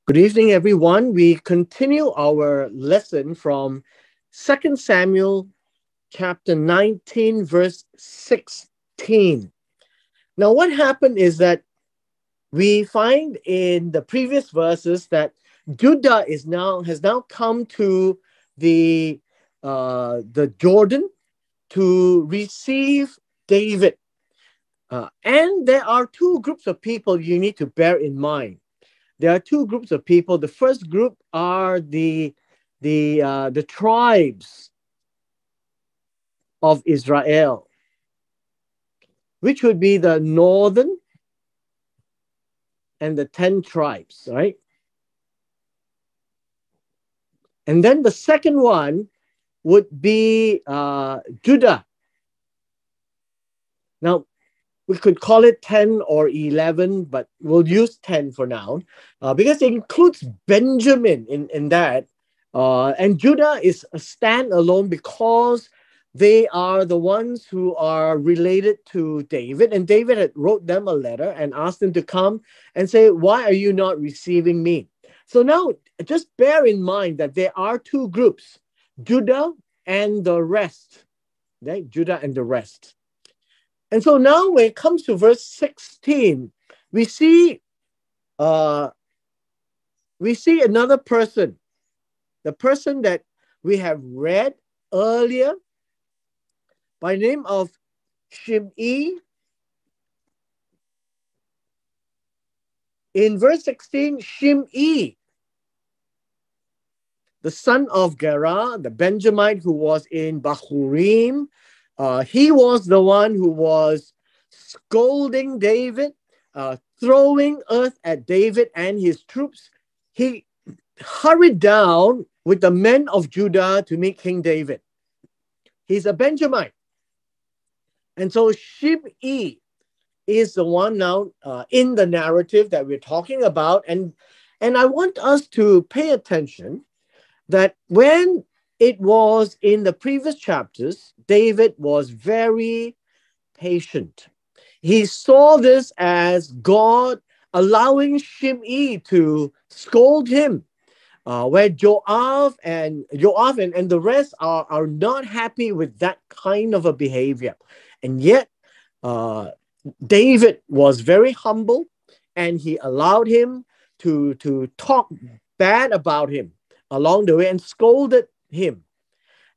Good evening, everyone. We continue our lesson from Second Samuel chapter 19, verse 16. Now, what happened is that we find in the previous verses that Judah has now come to the the Jordan to receive David. And there are two groups of people you need to bear in mind. There are two groups of people. The first group are the tribes of Israel, which would be the northern and the 10 tribes, right? And then the second one would be Judah. Now, we could call it 10 or 11, but we'll use 10 for now because it includes Benjamin in that. And Judah is a standalone because they are the ones who are related to David. And David had wrote them a letter and asked them to come and say, why are you not receiving me? So now just bear in mind that there are two groups, Judah and the rest. Right? Judah and the rest. And so now when it comes to verse 16, we see another person, the person that we have read earlier by name of Shimei. In verse 16, Shimei, the son of Gera, the Benjamite who was in Bahurim, he was the one who was scolding David, throwing earth at David and his troops. He hurried down with the men of Judah to meet King David. He's a Benjamite. And so Shimei is the one now in the narrative that we're talking about. And I want us to pay attention that when it was in the previous chapters, David was very patient. He saw this as God allowing Shimei to scold him, where Joab and the rest are not happy with that kind of a behavior. And yet, David was very humble and he allowed him to talk bad about him along the way and scolded him.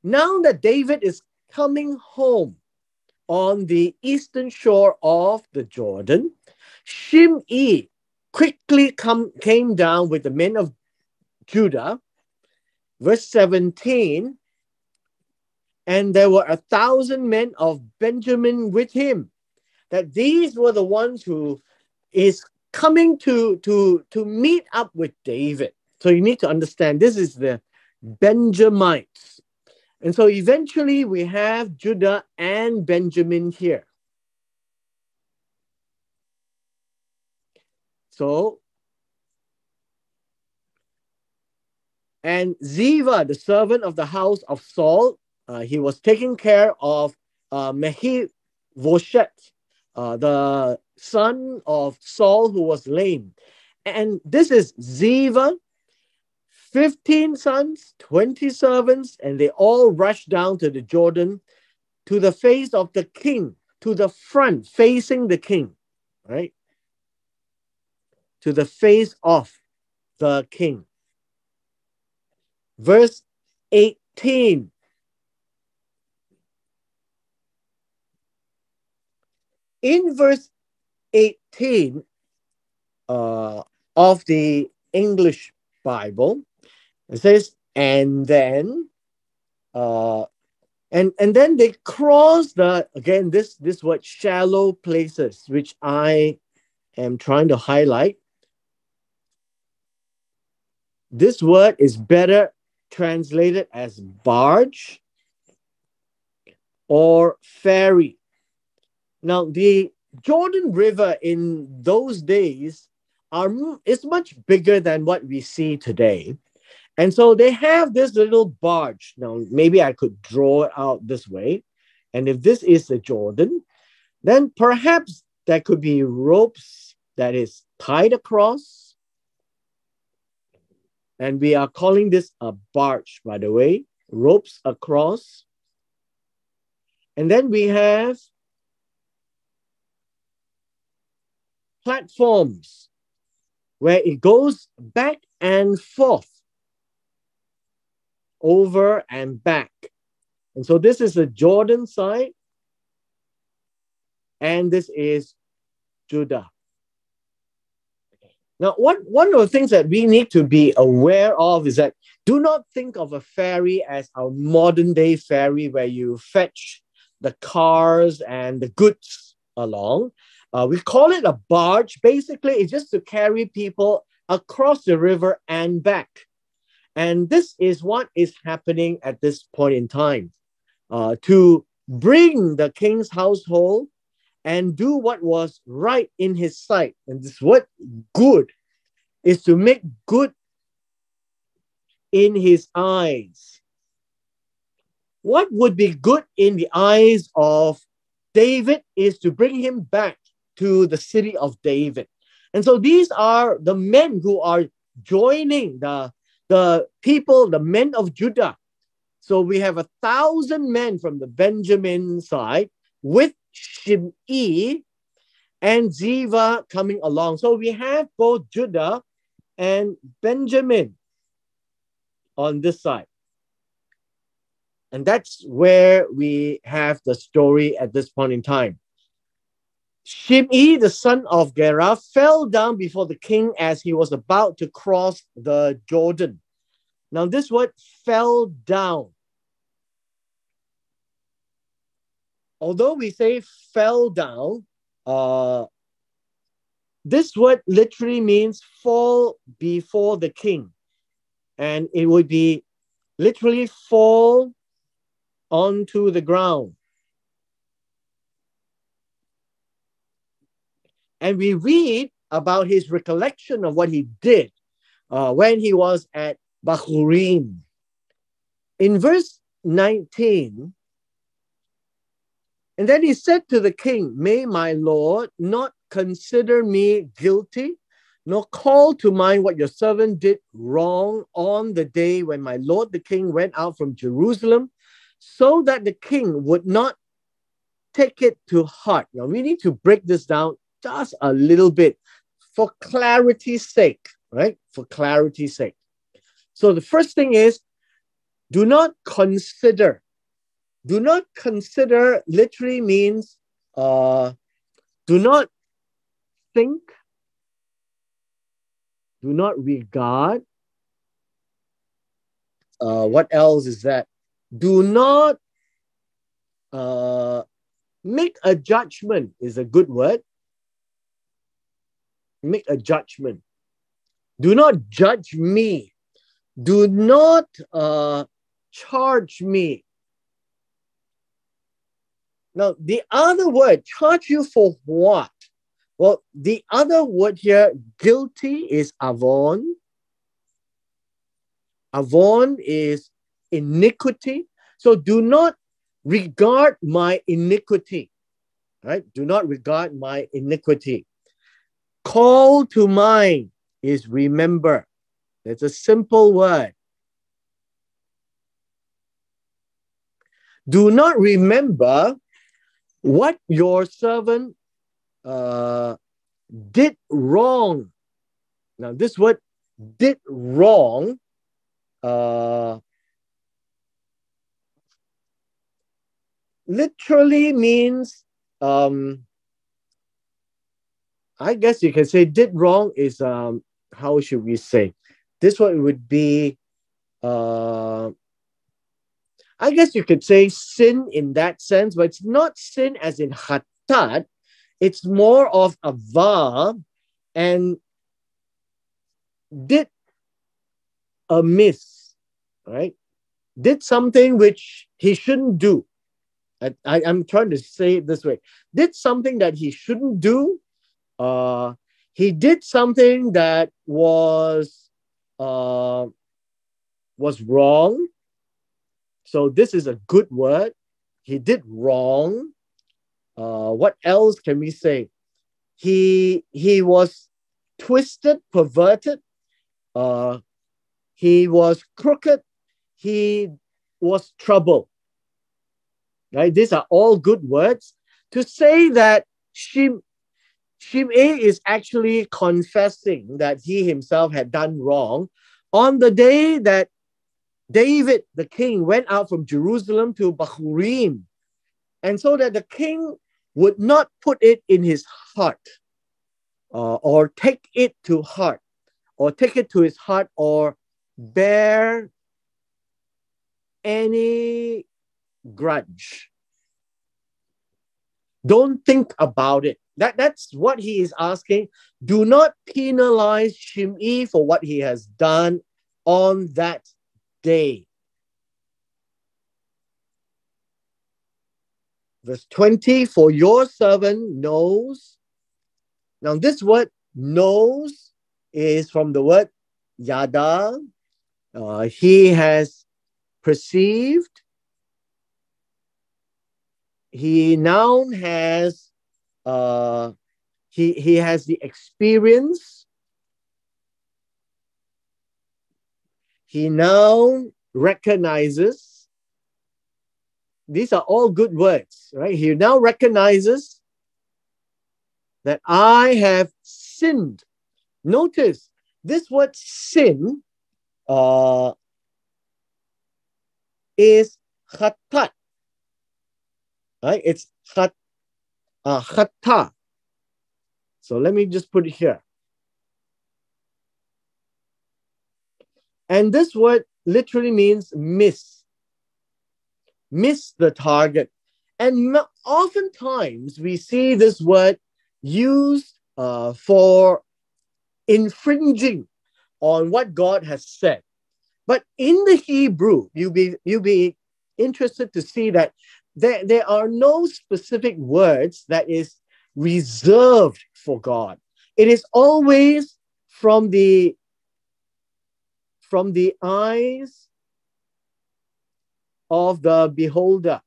Now that David is coming home on the eastern shore of the Jordan, Shimei quickly came down with the men of Judah. Verse 17, and there were 1,000 men of Benjamin with him. That these were the ones who is coming to meet up with David. So you need to understand this is the Benjamites. And so eventually we have Judah and Benjamin here. So, and Ziva, the servant of the house of Saul, he was taking care of Mephibosheth, the son of Saul who was lame. And this is Ziva, 15 sons, 20 servants, and they all rushed down to the Jordan to the face of the king, to the front, facing the king, right? To the face of the king. Verse 18. In verse 18 of the English Bible, it says, and then they cross this word shallow places, which I am trying to highlight. This word is better translated as barge or ferry. Now, the Jordan River in those days is much bigger than what we see today. And so they have this little barge. Now, maybe I could draw it out this way. And if this is the Jordan, then perhaps there could be ropes that is tied across. And we are calling this a barge, by the way, ropes across. And then we have platforms where it goes back and forth, over and back. And so this is the Jordan side, and this is Judah. Now, one of the things that we need to be aware of is that do not think of a ferry as our modern day ferry where you fetch the cars and the goods along. We call it a barge. Basically, it's just to carry people across the river and back. And this is what is happening at this point in time. To bring the king's household and do what was right in his sight. And this word good is to make good in his eyes. What would be good in the eyes of David is to bring him back to the city of David. And so these are the men who are joining the people, the men of Judah. So we have 1,000 men from the Benjamin side with Shimei and Ziva coming along. So we have both Judah and Benjamin on this side. And that's where we have the story at this point in time. Shimei, the son of Gera, fell down before the king as he was about to cross the Jordan. Now, this word fell down. Although we say fell down, this word literally means fall before the king. And it would be literally fall onto the ground. And we read about his recollection of what he did when he was at Bahurim. In verse 19, and then he said to the king, "May my lord not consider me guilty, nor call to mind what your servant did wrong on the day when my lord the king went out from Jerusalem, so that the king would not take it to heart." Now we need to break this down just a little bit for clarity's sake, right? For clarity's sake. So the first thing is, do not consider. Do not consider literally means do not think, do not regard. What else is that? Do not make a judgment is a good word. Make a judgment. Do not judge me. Do not charge me. Now, the other word, charge you for what? Well, the other word here, guilty, is avon. Avon is iniquity. So do not regard my iniquity, right? Do not regard my iniquity. Call to mind is remember. It's a simple word. Do not remember what your servant did wrong. Now, this word did wrong literally means, I guess you can say did wrong is, how should we say? This one would be, I guess you could say sin in that sense, but it's not sin as in hatat. It's more of ava and did amiss, right? Did something which he shouldn't do. I'm trying to say it this way. Did something that he shouldn't do. He did something that was wrong. So this is a good word. He did wrong. What else can we say? He was twisted, perverted. he was crooked, he was trouble. Right? These are all good words to say that Shimei is actually confessing that he himself had done wrong on the day that David, the king, went out from Jerusalem to Bahurim. And so that the king would not put it in his heart or take it to heart or take it to his heart or bear any grudge. Don't think about it. That's what he is asking. Do not penalize Shimei for what he has done on that day. Verse 20, for your servant knows. Now this word knows is from the word yada. He has perceived. He now has he has the experience. He now recognizes. These are all good words, right? He now recognizes that I have sinned. Notice this word sin is khatat. Right? It's khata. So let me just put it here. And this word literally means miss. Miss the target. And oftentimes we see this word used for infringing on what God has said. But in the Hebrew, you'll be interested to see that there are no specific words that is reserved for God. It is always from the eyes of the beholder.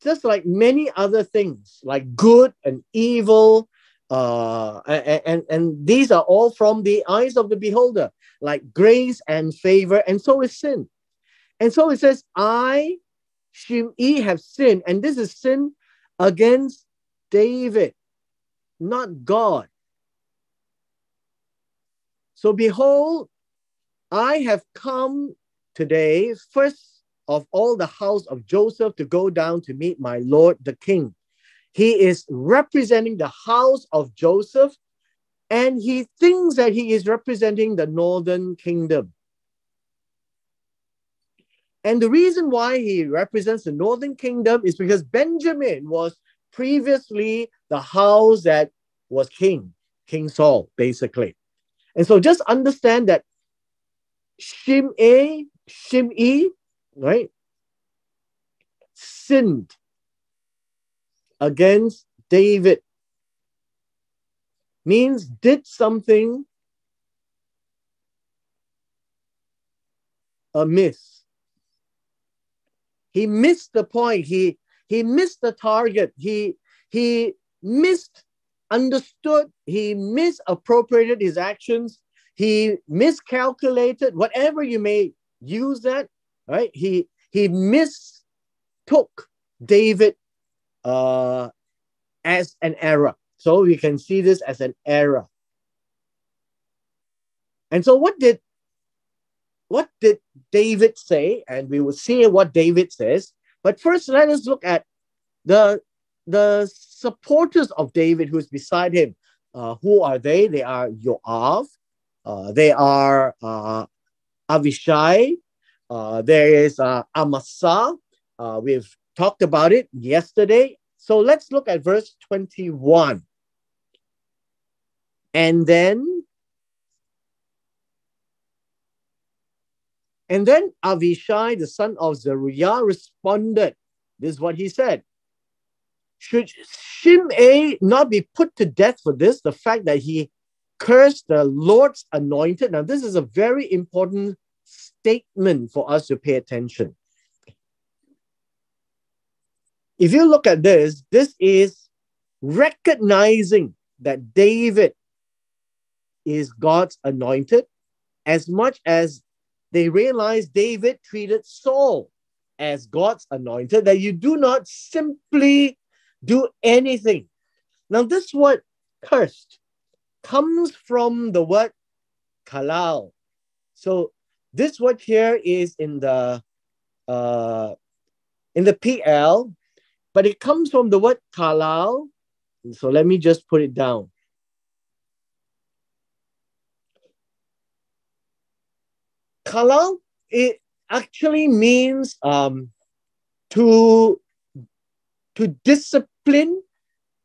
Just like many other things, like good and evil, and these are all from the eyes of the beholder, like grace and favor, and so is sin. And so it says, I, Shimei, have sinned. And this is sin against David, not God. So behold, I have come today, first of all the house of Joseph, to go down to meet my Lord the King. He is representing the house of Joseph, and he thinks that he is representing the northern kingdom. And the reason why he represents the northern kingdom is because Benjamin was previously the house that was King Saul, basically. And so just understand that Shimei, right, sinned against David. Means did something amiss. He missed the point. He missed the target. He misunderstood. He misappropriated his actions. He miscalculated. Whatever you may use that, right? He mistook David as an error. So we can see this as an error. And so what did David say? And we will see what David says. But first, let us look at the supporters of David who's beside him. Who are they? They are Joab. They are Avishai. There is Amasa. We've talked about it yesterday. So let's look at verse 21. And then Avishai, the son of Zeruiah, responded. This is what he said. Should Shimei not be put to death for this? The fact that he cursed the Lord's anointed. Now, this is a very important statement for us to pay attention. If you look at this is recognizing that David is God's anointed, as much as they realized David treated Saul as God's anointed, that you do not simply do anything. Now, this word cursed comes from the word kalal. So this word here is in the PL, but it comes from the word kalal. So let me just put it down. Kalal, it actually means to discipline.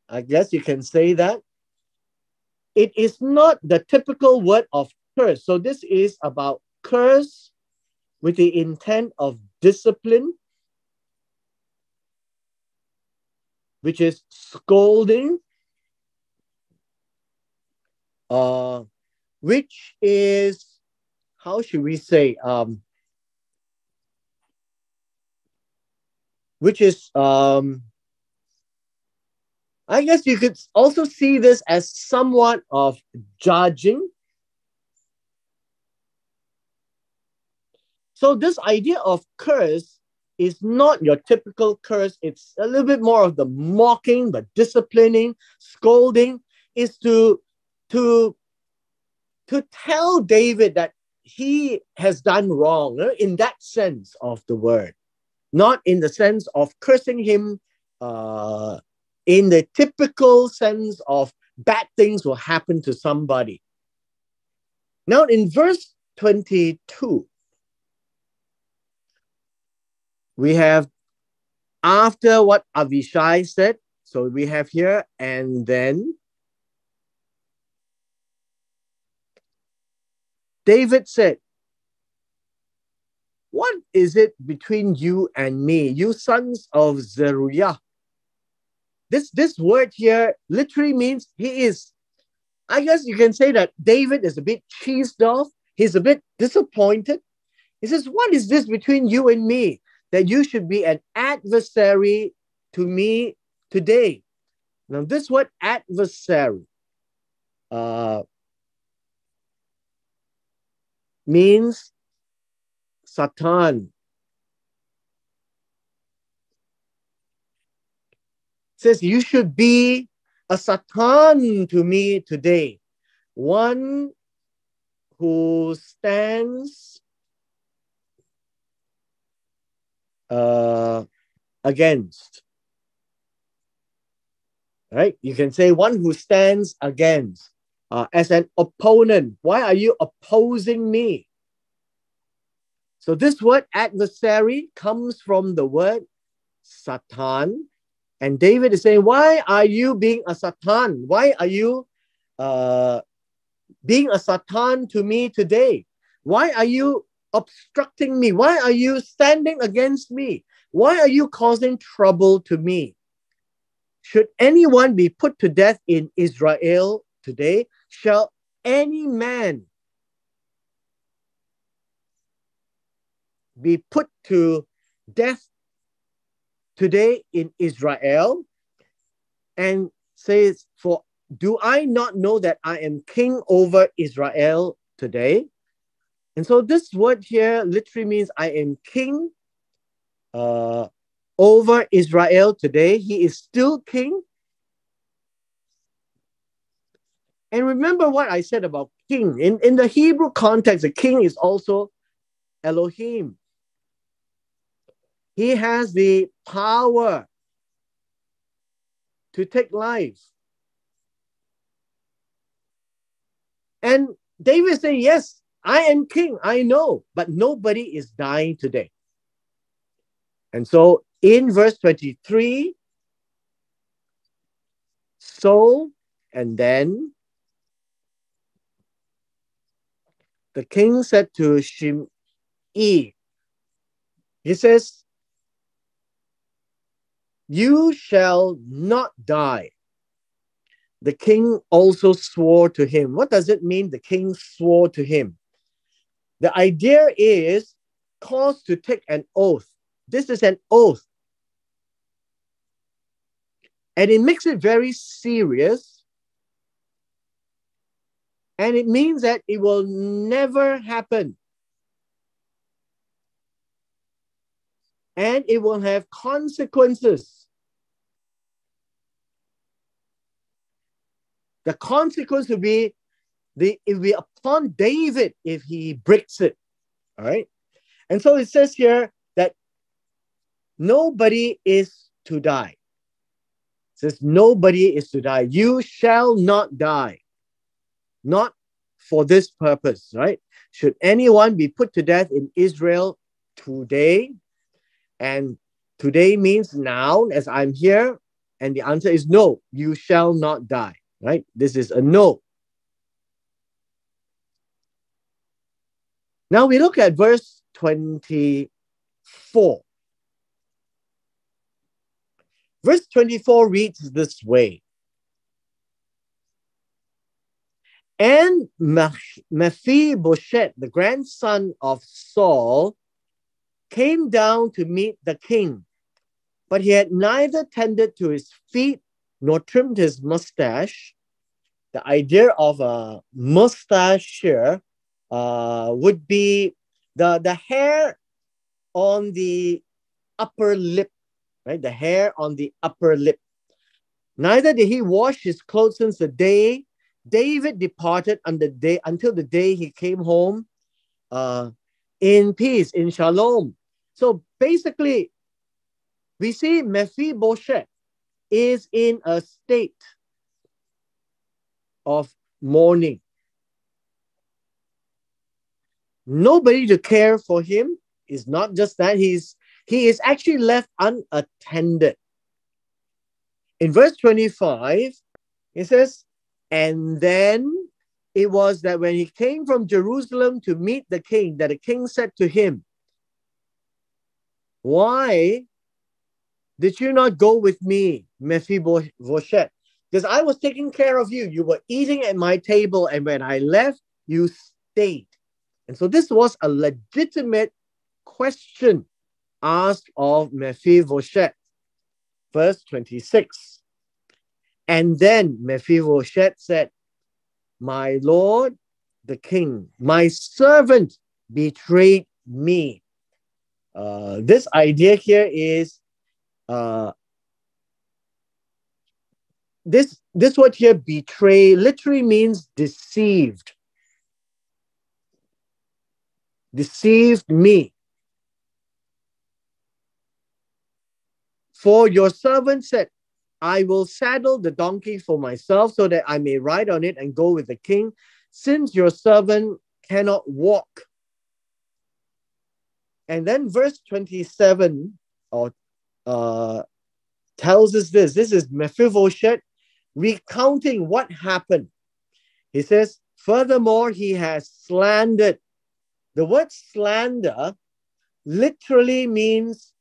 I guess you can say that. It is not the typical word of curse. So this is about curse with the intent of discipline, which is scolding, which is, how should we say, which is, I guess you could also see this as somewhat of judging. So this idea of curse is not your typical curse. It's a little bit more of the mocking, the disciplining, scolding, is to tell David that he has done wrong, in that sense of the word, not in the sense of cursing him in the typical sense of bad things will happen to somebody. Now in verse 22, we have after what Avishai said. So we have here, and then David said, "What is it between you and me, you sons of Zeruiah?" This word here literally means he is, I guess you can say that David is a bit cheesed off. He's a bit disappointed. He says, "What is this between you and me, that you should be an adversary to me today?" Now, this word adversary means Satan. It says, "You should be a Satan to me today, one who stands against." Right? You can say one who stands against, as an opponent. Why are you opposing me? So this word adversary comes from the word Satan. And David is saying, why are you being a Satan? Why are you being a Satan to me today? Why are you obstructing me? Why are you standing against me? Why are you causing trouble to me? Should anyone be put to death in Israel today, shall any man be put to death today in Israel? And says, "For do I not know that I am king over Israel today?" And so this word here literally means I am king over Israel today. He is still king. And remember what I said about king. In the Hebrew context, the king is also Elohim. He has the power to take life. And David said, "Yes, I am king, I know, but nobody is dying today." And so in verse 23, so, and then the king said to Shimei, he says, "You shall not die." The king also swore to him. What does it mean, the king swore to him? The idea is caused to take an oath. This is an oath. And it makes it very serious. And it means that it will never happen. And it will have consequences. The consequence will be it will be upon David if he breaks it. All right. And so it says here that nobody is to die. It says nobody is to die. You shall not die. Not for this purpose, right? Should anyone be put to death in Israel today? And today means now, as I'm here. And the answer is no, you shall not die, right? This is a no. Now we look at verse 24. Verse 24 reads this way. And Mephibosheth, the grandson of Saul, came down to meet the king, but he had neither tended to his feet nor trimmed his mustache. The idea of a mustache here would be the hair on the upper lip, right? The hair on the upper lip. Neither did he wash his clothes since the day David departed until the day he came home in peace, in shalom. So basically, we see Mephibosheth is in a state of mourning. Nobody to care for him. Is not just that, he is actually left unattended. In verse 25, it says, and then it was that when he came from Jerusalem to meet the king, that the king said to him, why did you not go with me, Mephibosheth? Because I was taking care of you. You were eating at my table, and when I left, you stayed. And so this was a legitimate question asked of Mephibosheth. Verse 26. And then Mephibosheth said, my lord, the king, my servant betrayed me. This idea here is this word here, betray, literally means deceived. Deceived me. For your servant said, I will saddle the donkey for myself so that I may ride on it and go with the king, since your servant cannot walk. And then verse 27 tells us this. This is Mephibosheth recounting what happened. He says, furthermore, he has slandered. The word slander literally means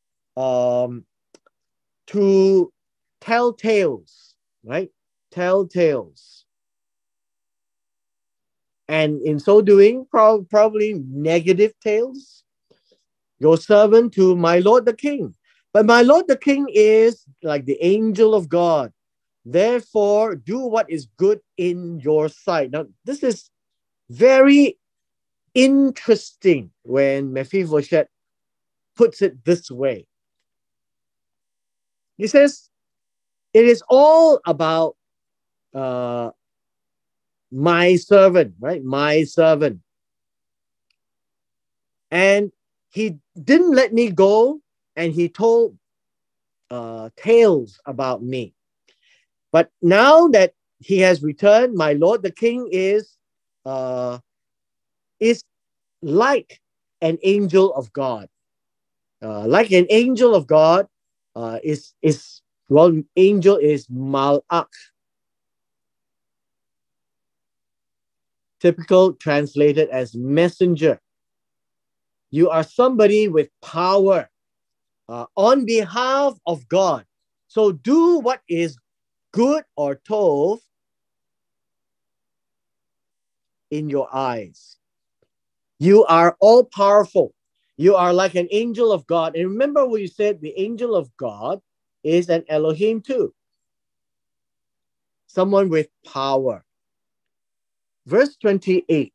to tell tales, right? Tell tales. And in so doing, probably negative tales. Your servant to my lord the king. But my lord the king is like the angel of God. Therefore, do what is good in your sight. Now, this is very interesting when Mephibosheth puts it this way. He says, it is all about my servant, right? My servant. And he didn't let me go, and he told tales about me. But now that he has returned, my lord the king is like an angel of God. Like an angel of God angel is malak. Typical translated as messenger. You are somebody with power on behalf of God. So do what is good or tov in your eyes. You are all powerful. You are like an angel of God. And remember what you said, the angel of God is an Elohim too. Someone with power. Verse 28.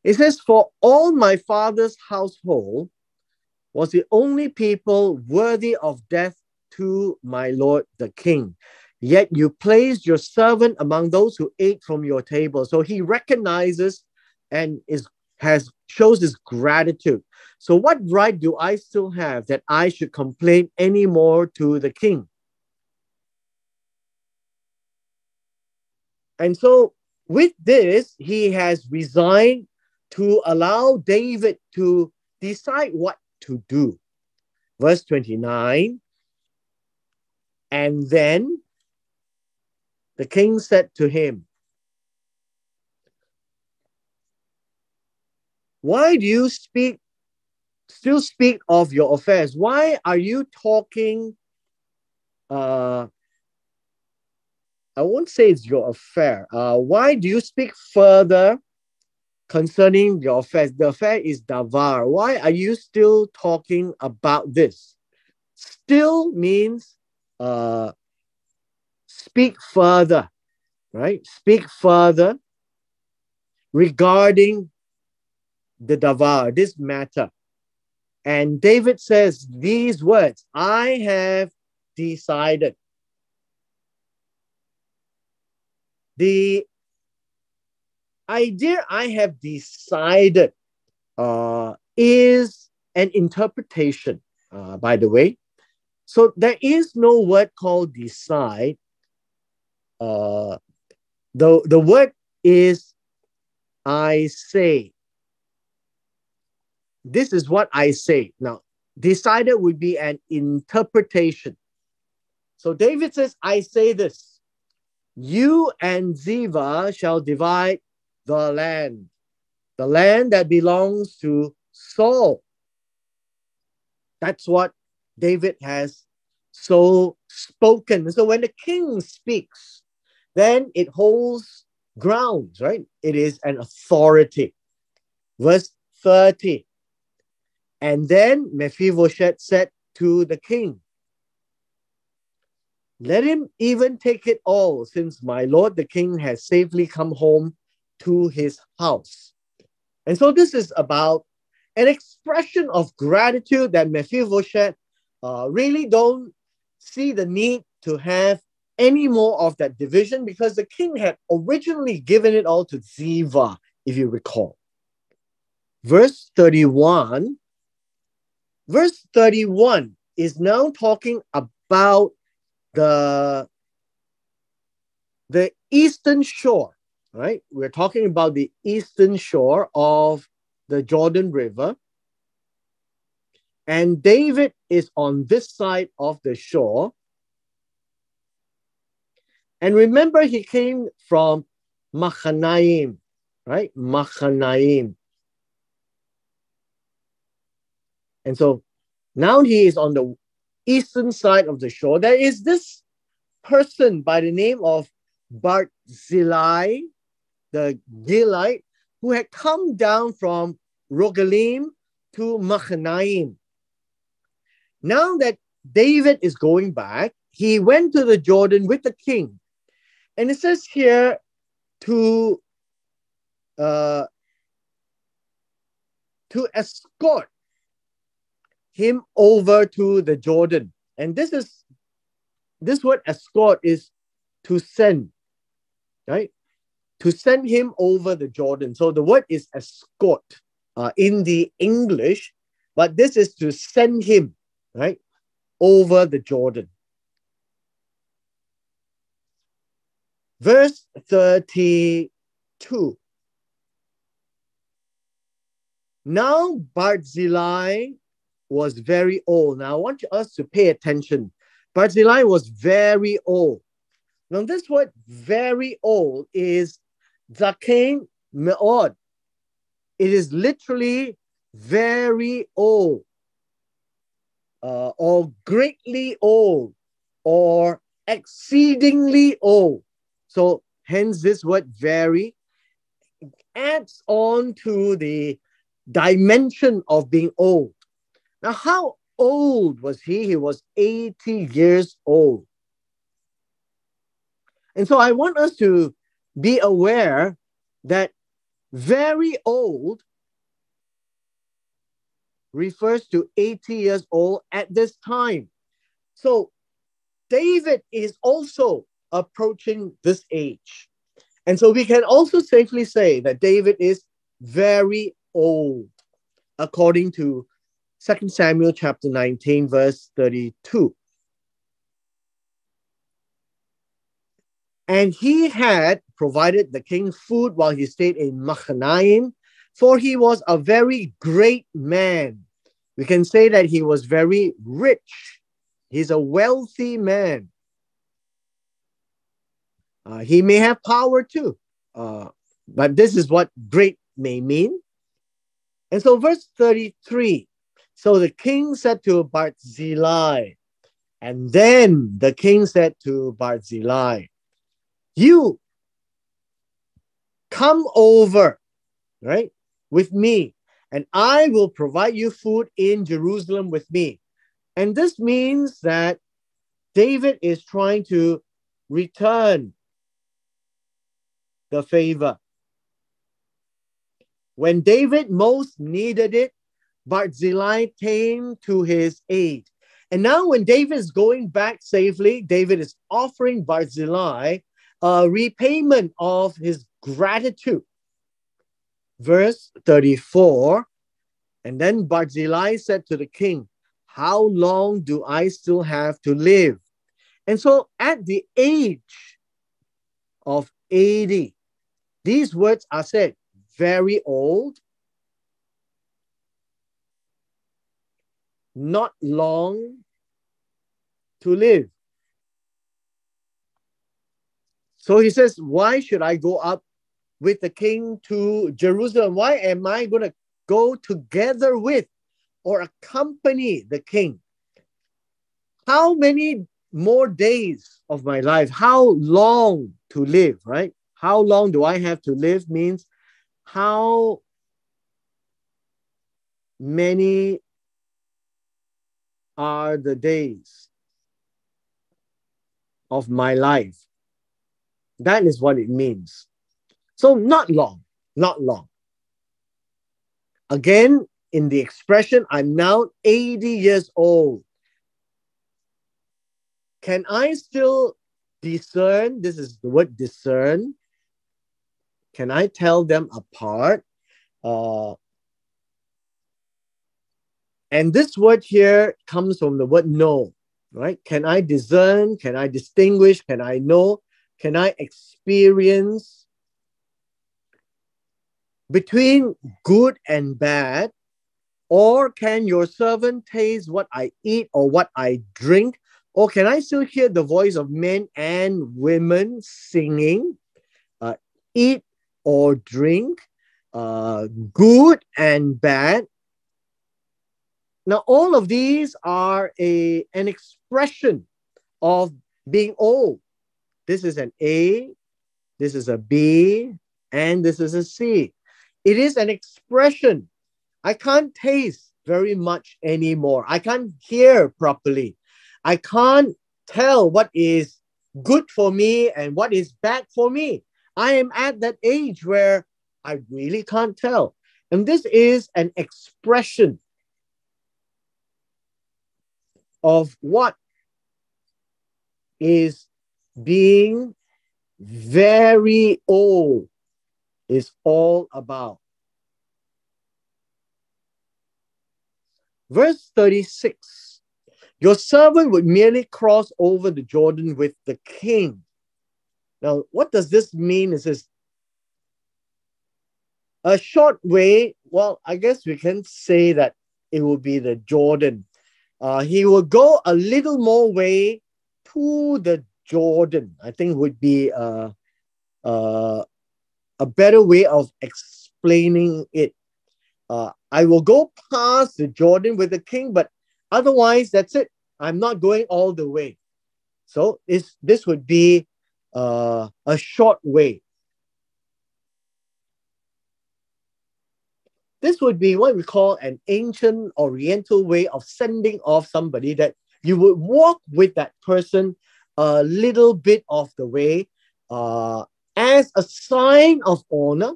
It says, "For all my father's household was the only people worthy of death to my lord the king. Yet you placed your servant among those who ate from your table." So he recognizes and shows his gratitude. So what right do I still have that I should complain anymore to the king? And so with this, he has resigned to allow David to decide what to do. Verse 29, and then the king said to him, "Why do you still speak of your affairs? Why are you talking? I won't say it's your affair. Why do you speak further concerning your affairs? The affair is davar. Why are you still talking about this?" Still means speak further, right? Speak further regarding the davar, this matter. And David says these words, "I have decided." The idea "I have decided" is an interpretation, by the way. So there is no word called decide. The word is "I say." This is what I say. Now, decided would be an interpretation. So David says, "I say this. You and Ziva shall divide the land that belongs to Saul." That's what David has so spoken. So when the king speaks, then it holds grounds, right? It is an authority. Verse 30. And then Mephibosheth said to the king, "Let him even take it all, since my lord the king has safely come home to his house." And so this is about an expression of gratitude that Mephibosheth really don't see the need to have any more of that division, because the king had originally given it all to Ziva, if you recall. Verse 31. Verse 31 is now talking about the eastern shore, right? We're talking about the eastern shore of the Jordan River. And David is on this side of the shore. And remember, he came from Machanaim, right? Machanaim. And so now he is on the eastern side of the shore. There is this person by the name of Barzillai, the Gilite, who had come down from Rogelim to Machanaim. Now that David is going back, he went to the Jordan with the king. And it says here to escort him over to the Jordan. And this word escort is to send, right? To send him over the Jordan. So the word is escort in the English, but this is to send him, right, over the Jordan. Verse 32. Now Barzillai was very old. Now I want us to pay attention. Barzillai was very old. Now this word very old is Zaken Me'od. It is literally very old, or greatly old, or exceedingly old. So hence this word very adds on to the dimension of being old. Now, how old was he? He was 80 years old. And so I want us to be aware that very old refers to 80 years old at this time. So David is also approaching this age. And so we can also safely say that David is very old, according to 2 Samuel chapter 19, verse 32. And he had provided the king food while he stayed in Mahanaim, for he was a very great man. We can say that he was very rich. He's a wealthy man. He may have power too, but this is what great may mean. And so, verse 33, so the king said to Barzillai, and then the king said to Barzillai, you come over, right, with me, and I will provide you food in Jerusalem with me. And this means that David is trying to return the favor. When David most needed it, Barzillai came to his aid. And now when David is going back safely, David is offering Barzillai a repayment of his gratitude. Verse 34, and then Barzillai said to the king, how long do I still have to live? And so at the age of 80, these words are said, very old, not long to live. So he says, why should I go up with the king to Jerusalem? Why am I going to go together with or accompany the king? How many more days of my life? How long to live, right? How long do I have to live means how many are the days of my life. That is what it means. So not long, not long. Again, in the expression, I'm now 80 years old. Can I still discern? This is the word discern. Can I tell them apart? And this word here comes from the word know, right? Can I discern? Can I distinguish? Can I know? Can I experience between good and bad? Or can your servant taste what I eat or what I drink? Or can I still hear the voice of men and women singing, eat or drink, good and bad? Now, all of these are an expression of being old. This is an A, this is a B, and this is a C. It is an expression. I can't taste very much anymore. I can't hear properly. I can't tell what is good for me and what is bad for me. I am at that age where I really can't tell. And this is an expression of what is being very old is all about. Verse 36, your servant would merely cross over the Jordan with the king. Now, what does this mean? It says a short way. Well, I guess we can say that it will be the Jordan. He will go a little more way to the Jordan. I think would be a better way of explaining it. I will go past the Jordan with the king, but otherwise, that's it. I'm not going all the way. So this would be a short way. This would be what we call an ancient Oriental way of sending off somebody, that you would walk with that person a little bit of the way, as a sign of honor,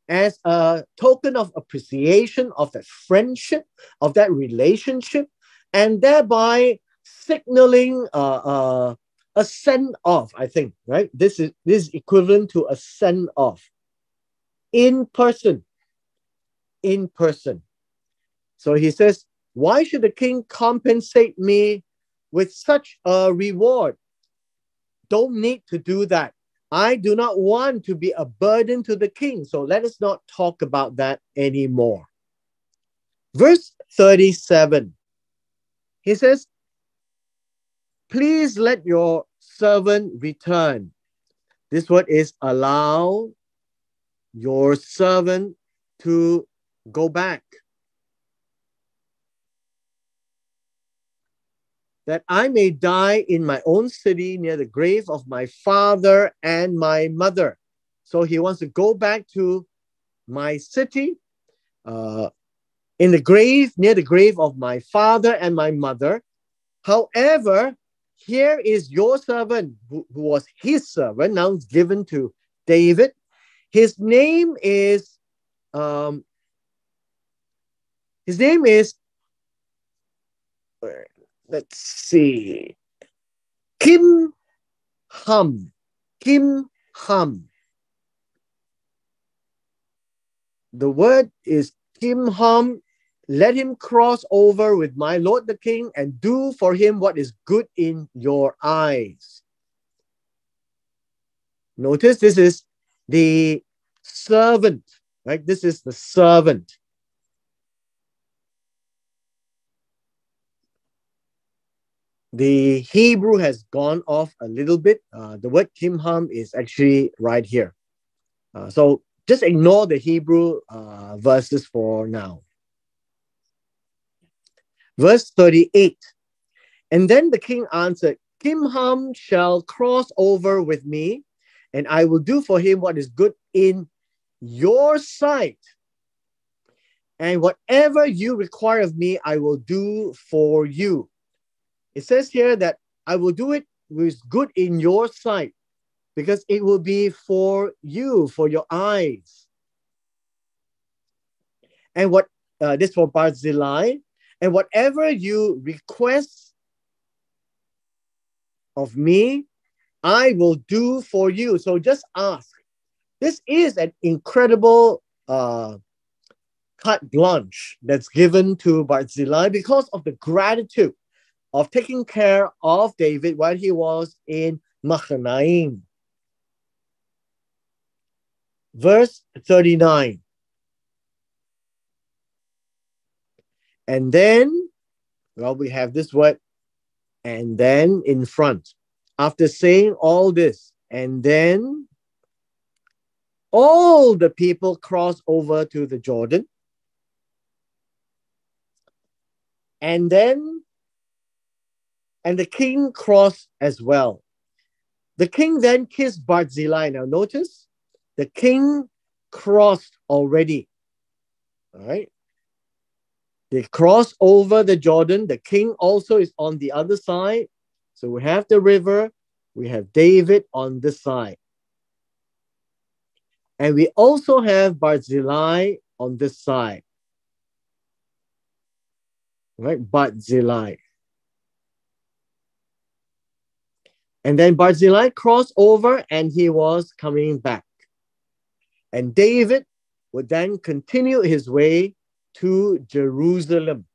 as a token of appreciation of that friendship, of that relationship, and thereby signaling a send off. I think, right? This is equivalent to a send off in person, in person. So he says, "Why should the king compensate me with such a reward? Don't need to do that. I do not want to be a burden to the king. So let us not talk about that anymore." Verse 37, he says, "Please let your servant return." This word is allow your servant to go back, that I may die in my own city near the grave of my father and my mother. So he wants to go back to my city, uh, in the grave, near the grave of my father and my mother. However, here is your servant, who was his servant, now given to David. His name is, um, his name is, let's see, Kim Ham. Kim Ham. The word is Kim Ham. Let him cross over with my lord the king and do for him what is good in your eyes. Notice this is the servant, right? This is the servant. The Hebrew has gone off a little bit. The word Kimham is actually right here. So just ignore the Hebrew verses for now. Verse 38. And then the king answered, Kimham shall cross over with me, and I will do for him what is good in your sight. And whatever you require of me, I will do for you. It says here that I will do it with good in your sight, because it will be for you, for your eyes. And what this for Barzillai, and whatever you request of me, I will do for you. So just ask. This is an incredible carte blanche that's given to Barzillai because of the gratitude of taking care of David while he was in Mahanaim. Verse 39. And then, well, we have this word, and then in front. After saying all this, and then all the people crossed over to the Jordan. And then, and the king crossed as well. The king then kissed Barzillai. Now notice, the king crossed already. All right. They cross over the Jordan. The king also is on the other side. So we have the river. We have David on this side. And we also have Barzillai on this side. Right? Barzillai. And then Barzillai crossed over and he was coming back. And David would then continue his way to Jerusalem.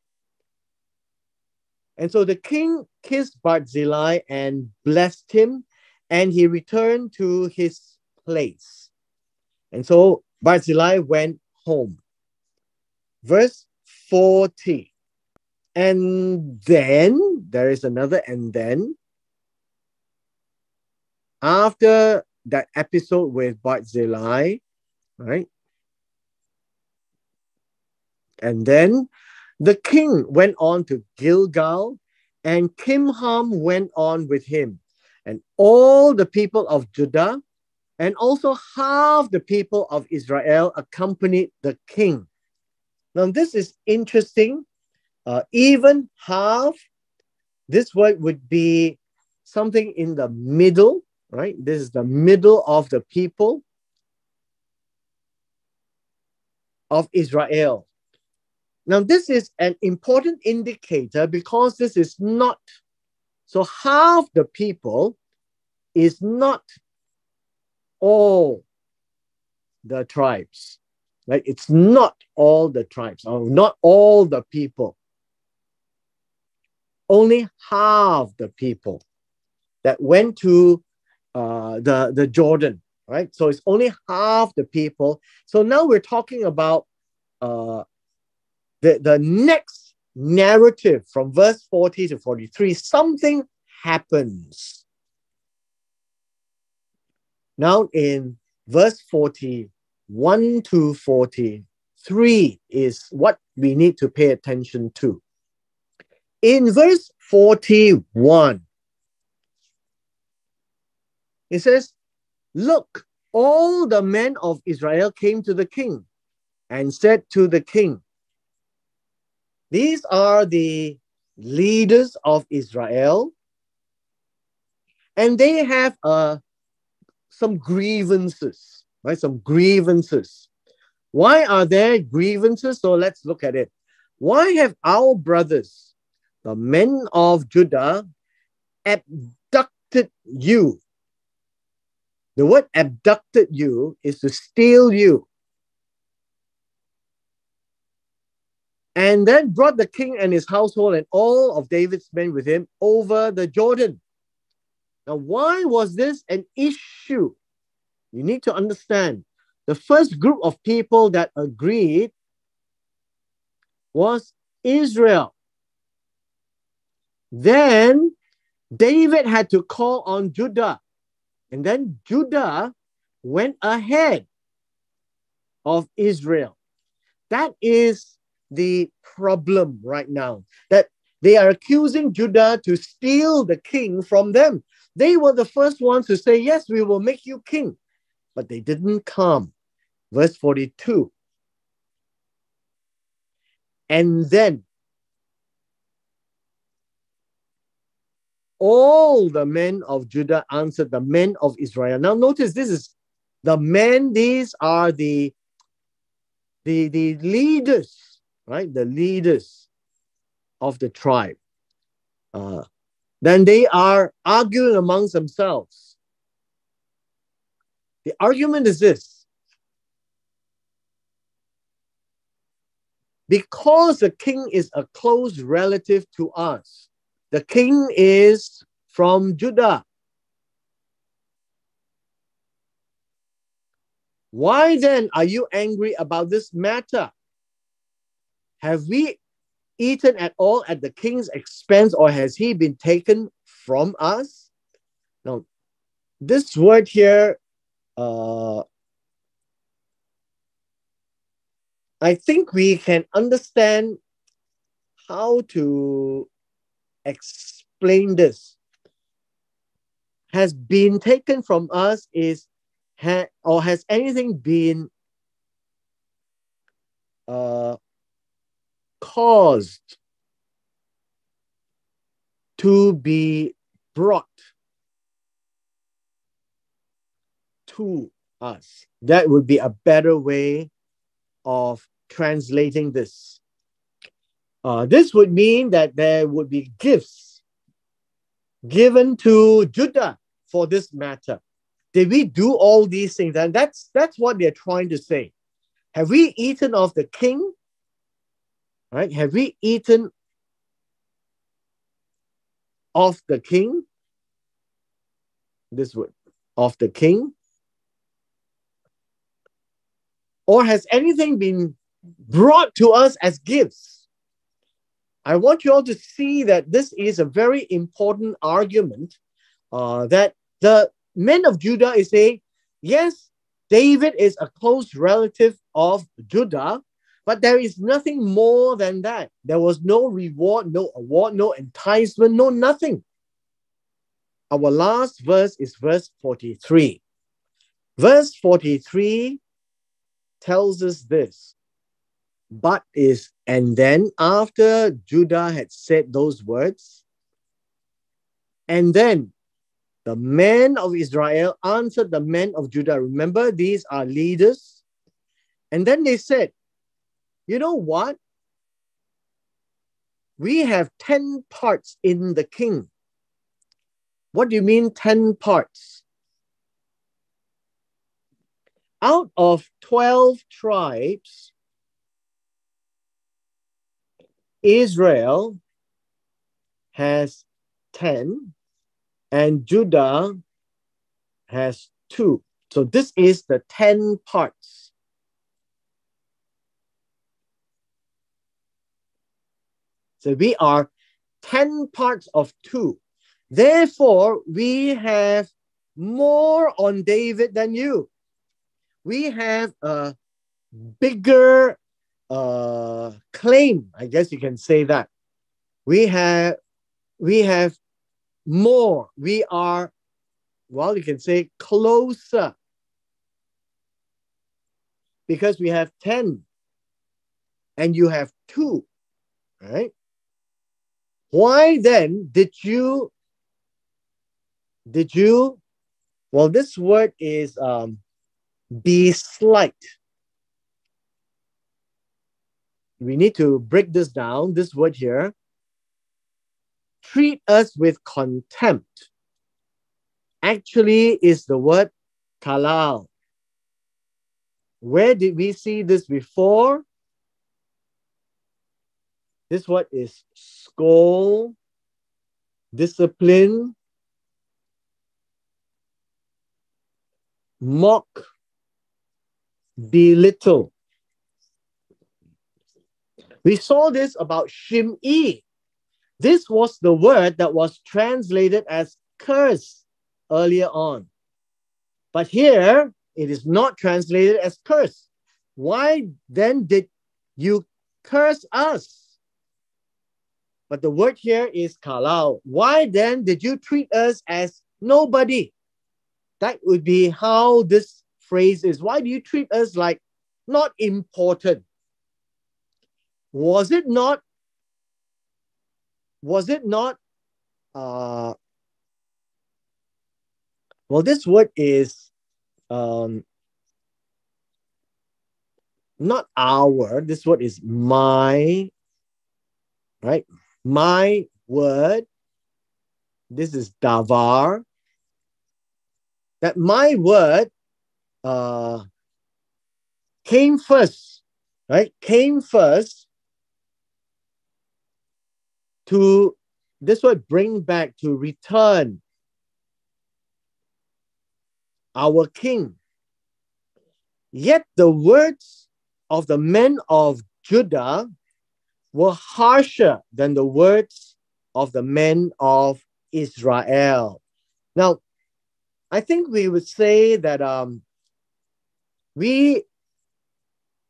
And so the king kissed Barzillai and blessed him, and he returned to his place. And so Barzillai went home. Verse 40. And then, there is another and then. After that episode with Barzillai, right? And then the king went on to Gilgal, and Kimham went on with him. And all the people of Judah and also half the people of Israel accompanied the king. Now, this is interesting. Even half, this word would be something in the middle, right? This is the middle of the people of Israel. Now, this is an important indicator because this is not, so half the people is not all the tribes, right? It's not all the tribes, or not all the people. Only half the people that went to the Jordan, right? So it's only half the people. So now we're talking about the next narrative from verse 40 to 43. Something happens. Now in verse 41 to 43 is what we need to pay attention to. In verse 41, it says, "Look, all the men of Israel came to the king and said to the king," these are the leaders of Israel, and they have some grievances, right? Some grievances. Why are there grievances? So let's look at it. Why have our brothers, the men of Judah, abducted you? The word abducted you is to steal you. And then brought the king and his household and all of David's men with him over the Jordan. Now, why was this an issue? You need to understand. The first group of people that agreed was Israel. Then David had to call on Judah. And then Judah went ahead of Israel. That is the problem right now. That they are accusing Judah to steal the king from them. They were the first ones to say, yes, we will make you king. But they didn't come. Verse 42. And then all the men of Judah answered the men of Israel. Now notice this is the men, these are the leaders, right? The leaders of the tribe. Then they are arguing amongst themselves. The argument is this: because the king is a close relative to us, the king is from Judah. Why then are you angry about this matter? Have we eaten at all at the king's expense, or has he been taken from us? Now, this word here, I think we can understand how to explain this. Has been taken from us is, or has anything been caused to be brought to us? That would be a better way of translating this. This would mean that there would be gifts given to Judah for this matter. Did we do all these things? And that's what they're trying to say. Have we eaten of the king? Right? Have we eaten of the king? This word, of the king? Or has anything been brought to us as gifts? I want you all to see that this is a very important argument, that the men of Judah is saying, yes, David is a close relative of Judah, but there is nothing more than that. There was no reward, no award, no enticement, no nothing. Our last verse is verse 43. Verse 43 tells us this. And then after Judah had said those words, and then The men of Israel answered the men of Judah. Remember, these are leaders. And then they said, you know what? We have 10 parts in the king. What do you mean 10 parts? Out of 12 tribes, Israel has 10 and Judah has 2. So this is the 10 parts. So we are 10 parts of 2. Therefore, we have more on David than you. We have a bigger claim, I guess you can say that. We have more. We are, well, you can say closer. Because we have 10 and you have 2, right? Why then did you, well, this word is be slight. We need to break this down, this word here. Treat us with contempt. Actually is the word kalal. Where did we see this before? This word is scold, discipline, mock, belittle. We saw this about Shimei. This was the word that was translated as curse earlier on. But here, it is not translated as curse. Why then did you curse us? But the word here is kalau. Why then did you treat us as nobody? That would be how this phrase is. Why do you treat us like not important? Was it not, well, this word is not our, this word is my, right? My word. This is davar. That my word came first, right? Came first to, this word bring back, to return our king. Yet the words of the men of Judah were harsher than the words of the men of Israel. Now, I think we would say that we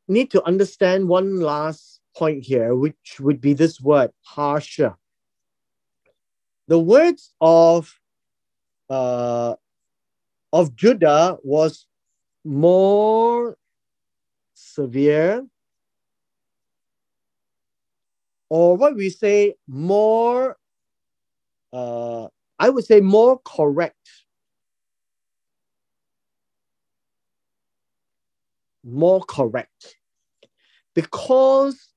need to understand one last point here, which would be this word, harsher. The words of Judah was more severe, or what we say, more, I would say more correct. More correct. Because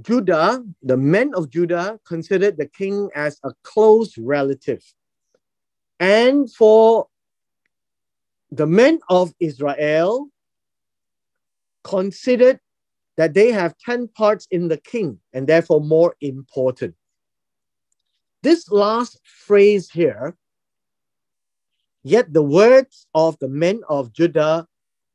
Judah, the men of Judah, considered the king as a close relative. And for the men of Israel, considered that they have 10 parts in the king and therefore more important. This last phrase here, yet the words of the men of Judah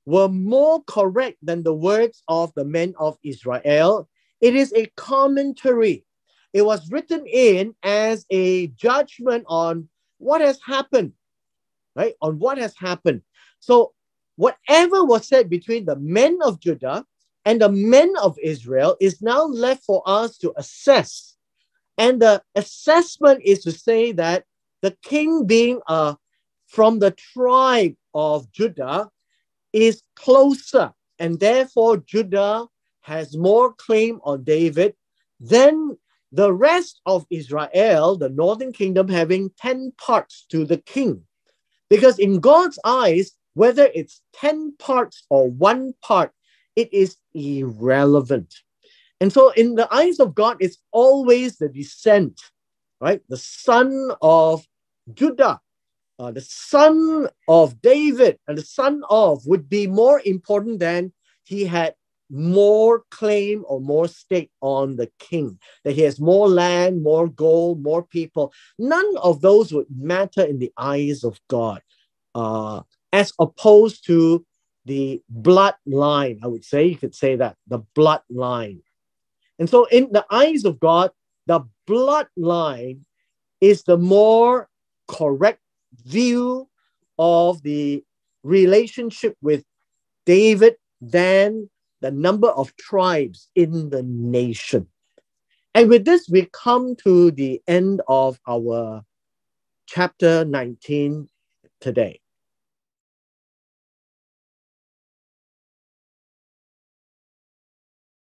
were more correct than the words of the men of Israel. It is a commentary. It was written in as a judgment on what has happened, right? On what has happened. So whatever was said between the men of Judah and the men of Israel is now left for us to assess. And the assessment is to say that the king being from the tribe of Judah is closer, and therefore Judah has more claim on David than The rest of Israel, the northern kingdom, having 10 parts to the king. Because in God's eyes, whether it's 10 parts or 1 part, it is irrelevant. And so in the eyes of God, it's always the descent, right? The son of Judah, the son of David, and the son of would be more important than he had more claim or more stake on the king, that he has more land, more gold, more people. None of those would matter in the eyes of God, as opposed to the bloodline. I would say, you could say that, the bloodline. And so in the eyes of God, the bloodline is the more correct view of the relationship with David than the number of tribes in the nation. And with this, we come to the end of our chapter 19 today.